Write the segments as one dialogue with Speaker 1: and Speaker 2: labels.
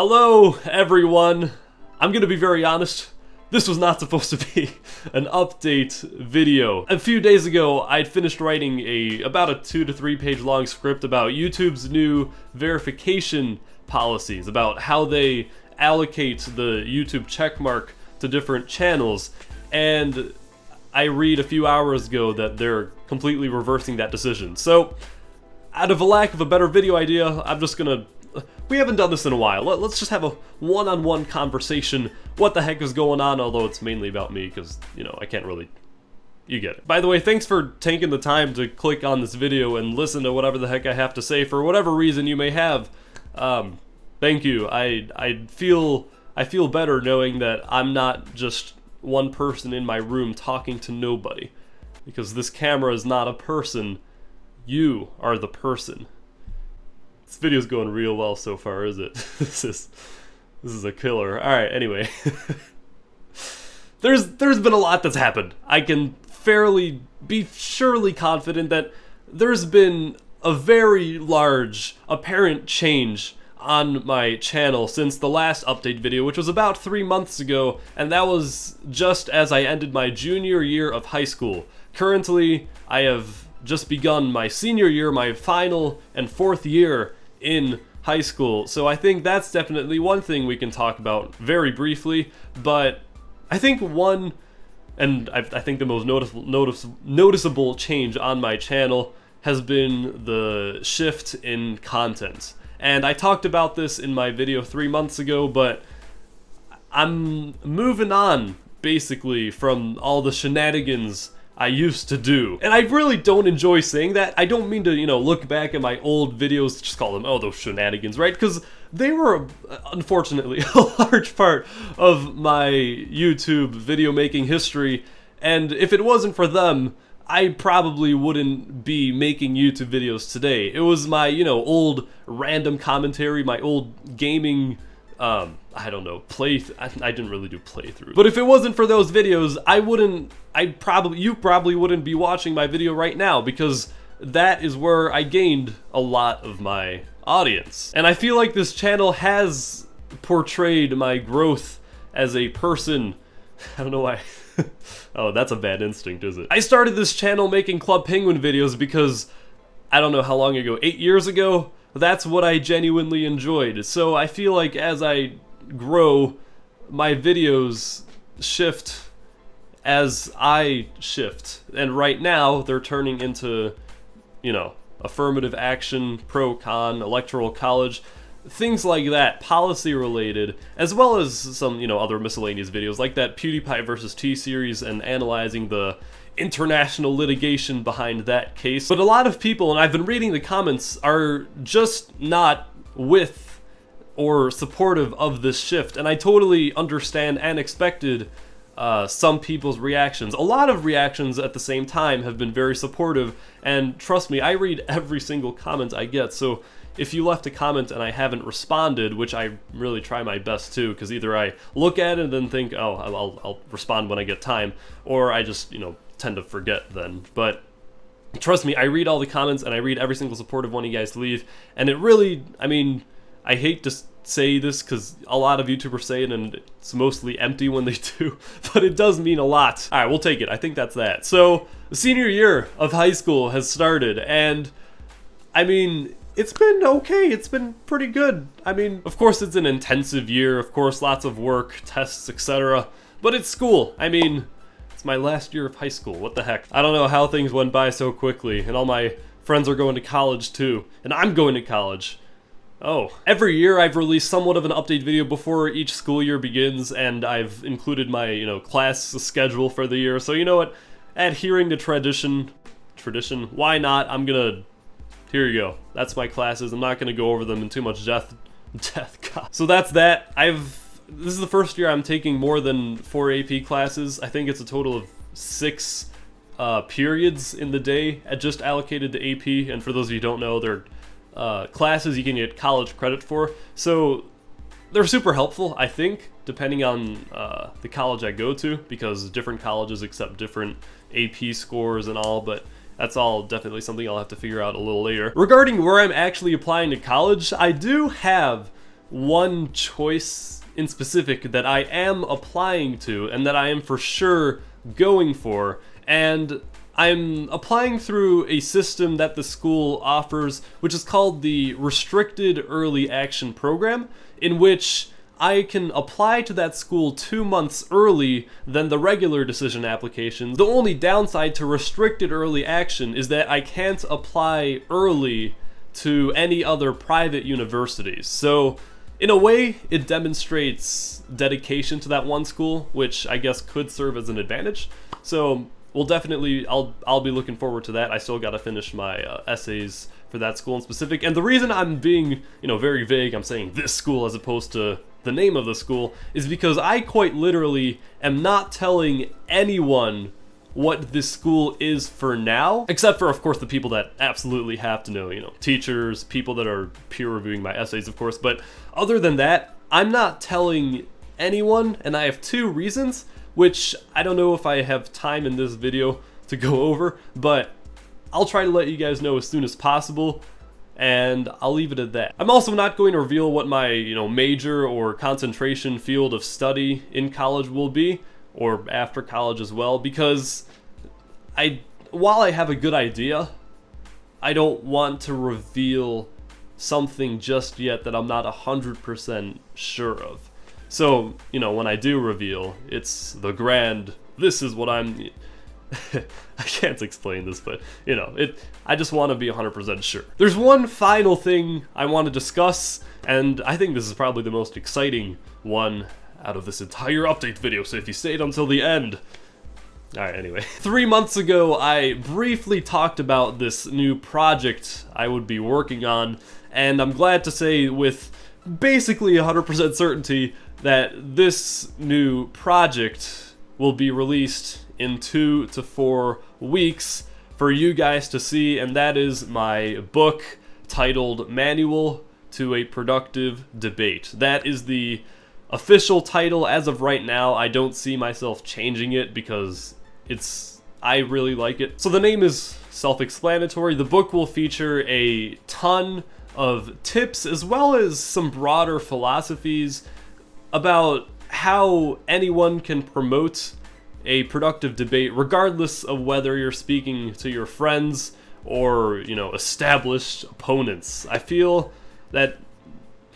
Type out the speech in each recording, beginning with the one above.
Speaker 1: Hello, everyone. I'm gonna be very honest. This was not supposed to be an update video. A few days ago, I'd finished writing about a 2 to 3 page long script about YouTube's new verification policies, about how they allocate the YouTube checkmark to different channels, and I read a few hours ago that they're completely reversing that decision. So, out of a lack of a better video idea, I'm just gonna... We haven't done this in a while. Let's just have a one-on-one conversation. What the heck is going on? Although it's mainly about me, because, you know, I can't really... You get it. By the way, thanks for taking the time to click on this video and listen to whatever the heck I have to say for whatever reason you may have. Thank you. I feel better knowing that I'm not just one person in my room talking to nobody. Because this camera is not a person. You are the person. This video's going real well so far, is it? This is a killer. Alright, anyway. There's been a lot that's happened. I can fairly be surely confident that there's been a very large apparent change on my channel since the last update video, which was about 3 months ago, and that was just as I ended my junior year of high school. Currently, I have just begun my senior year, my final and 4th year in high school, so I think that's definitely one thing we can talk about very briefly. But I think one, and I think the most noticeable change on my channel has been the shift in content. And I talked about this in my video 3 months ago, but I'm moving on basically from all the shenanigans I used to do. And I really don't enjoy saying that. I don't mean to, you know, look back at my old videos, just call them, oh, those shenanigans, right? Because they were, unfortunately, a large part of my YouTube video making history. And if it wasn't for them, I probably wouldn't be making YouTube videos today. It was my, you know, old random commentary, my old gaming, I don't know, I didn't really do playthroughs. But if it wasn't for those videos, you probably wouldn't be watching my video right now, because that is where I gained a lot of my audience. And I feel like this channel has portrayed my growth as a person. I don't know why. Oh, that's a bad instinct, is it? I started this channel making Club Penguin videos because, I don't know how long ago, 8 years ago? That's what I genuinely enjoyed. So I feel like as I grow, my videos shift as I shift. And right now, they're turning into, you know, affirmative action, pro-con, electoral college, things like that, policy related, as well as some, you know, other miscellaneous videos like that PewDiePie versus T series and analyzing the international litigation behind that case. But a lot of people, and I've been reading the comments, are just not with or supportive of this shift, and I totally understand and expected some people's reactions. A lot of reactions at the same time have been very supportive, and trust me, I read every single comment I get, so if you left a comment and I haven't responded, which I really try my best to, because either I look at it and then think, oh, I'll respond when I get time, or I just, you know, tend to forget then. But trust me, I read all the comments and I read every single supportive one you guys leave, and it really, I mean, I hate to say this because a lot of YouTubers say it and it's mostly empty when they do, but it does mean a lot. Alright, we'll take it. I think that's that. So, the senior year of high school has started, and I mean, it's been okay, it's been pretty good. I mean, of course it's an intensive year, of course lots of work, tests, etc. But it's school. I mean, it's my last year of high school, what the heck. I don't know how things went by so quickly, and all my friends are going to college too. And I'm going to college. Oh. Every year I've released somewhat of an update video before each school year begins, and I've included my, you know, class schedule for the year. So you know what? Adhering to tradition, why not? I'm gonna... Here you go. That's my classes. I'm not going to go over them in too much depth. God. So that's that. This is the first year I'm taking more than 4 AP classes. I think it's a total of 6 periods in the day just allocated to AP. And for those of you who don't know, they're classes you can get college credit for. So they're super helpful, I think, depending on the college I go to, because different colleges accept different AP scores and all, but that's all definitely something I'll have to figure out a little later. Regarding where I'm actually applying to college, I do have one choice in specific that I am applying to and that I am for sure going for, and I'm applying through a system that the school offers, which is called the Restricted Early Action Program, in which I can apply to that school 2 months early than the regular decision application. The only downside to Restricted Early Action is that I can't apply early to any other private universities. So in a way, it demonstrates dedication to that one school, which I guess could serve as an advantage. So we'll definitely, I'll be looking forward to that. I still got to finish my essays for that school in specific. And the reason I'm being, very vague, I'm saying this school as opposed to the name of the school, is because I quite literally am not telling anyone what this school is for now, except for, of course, the people that absolutely have to know, teachers, people that are peer reviewing my essays, of course. But other than that, I'm not telling anyone, and I have 2 reasons, which I don't know if I have time in this video to go over, but I'll try to let you guys know as soon as possible, and I'll leave it at that. I'm also not going to reveal what my, major or concentration field of study in college will be, or after college as well, because while I have a good idea, I don't want to reveal something just yet that I'm not 100% sure of. So, when I do reveal, it's the grand, this is what I'm... I can't explain this, but, I just want to be 100% sure. There's one final thing I want to discuss, and I think this is probably the most exciting one out of this entire update video, so if you stayed until the end... Alright, anyway. 3 months ago, I briefly talked about this new project I would be working on, and I'm glad to say with basically 100% certainty that this new project will be released in 2 to 4 weeks for you guys to see, and that is my book titled Manual to a Productive Debate. That is the official title as of right now. I don't see myself changing it because I really like it. So the name is self-explanatory. The book will feature a ton of tips as well as some broader philosophies about how anyone can promote a productive debate regardless of whether you're speaking to your friends or, established opponents. I feel that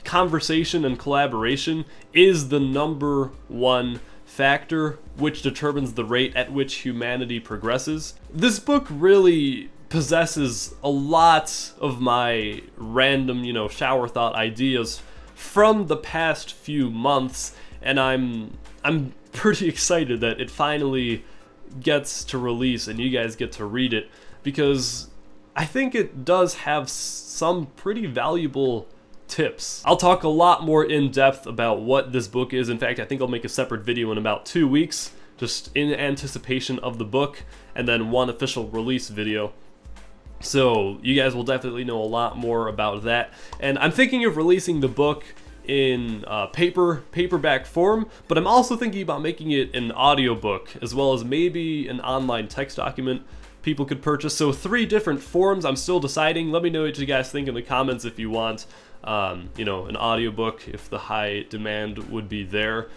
Speaker 1: conversation and collaboration is the #1 factor which determines the rate at which humanity progresses. This book really possesses a lot of my random, shower thought ideas from the past few months, and I'm pretty excited that it finally gets to release and you guys get to read it, because I think it does have some pretty valuable tips. I'll talk a lot more in depth about what this book is. In fact, I think I'll make a separate video in about 2 weeks, just in anticipation of the book, and then one official release video. So you guys will definitely know a lot more about that. And I'm thinking of releasing the book in paperback form, but I'm also thinking about making it an audiobook, as well as maybe an online text document people could purchase. So 3 different forms. I'm still deciding. Let me know what you guys think in the comments if you want an audiobook, if the high demand would be there.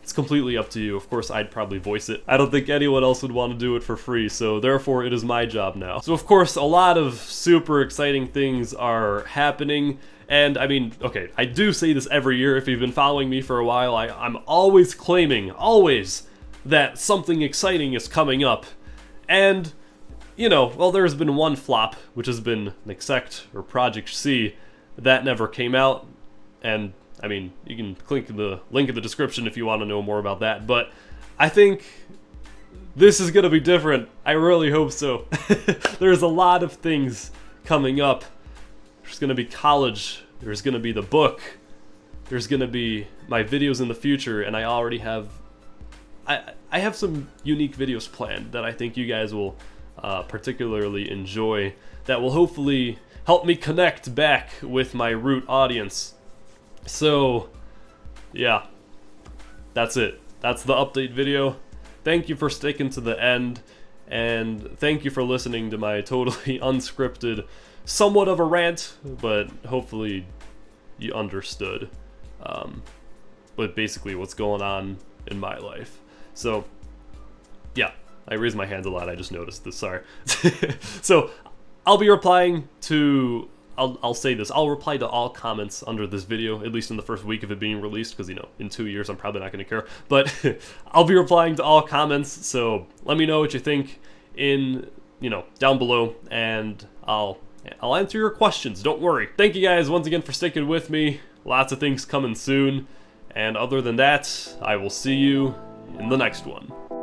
Speaker 1: It's completely up to you. Of course, I'd probably voice it. I don't think anyone else would want to do it for free, so therefore it is my job now. So of course, a lot of super exciting things are happening, and I mean, okay, I do say this every year. If you've been following me for a while, I'm always claiming, that something exciting is coming up. And, there's been one flop, which has been Nexect or Project C. That never came out, and I mean, you can click the link in the description if you want to know more about that, but I think this is going to be different. I really hope so. There's a lot of things coming up. There's going to be college, there's going to be the book, there's going to be my videos in the future, and I already have... I have some unique videos planned that I think you guys will particularly enjoy, that will hopefully help me connect back with my root audience. So, yeah, that's it. That's the update video. Thank you for sticking to the end, and thank you for listening to my totally unscripted, somewhat of a rant, but hopefully you understood with basically what's going on in my life. So yeah, I raise my hands a lot, I just noticed this, sorry. So I'll be replying to, I'll say this, I'll reply to all comments under this video, at least in the first week of it being released, because, you know, in 2 years I'm probably not going to care. But I'll be replying to all comments, so let me know what you think in, you know, down below, and I'll answer your questions, don't worry. Thank you guys once again for sticking with me. Lots of things coming soon. And other than that, I will see you in the next one.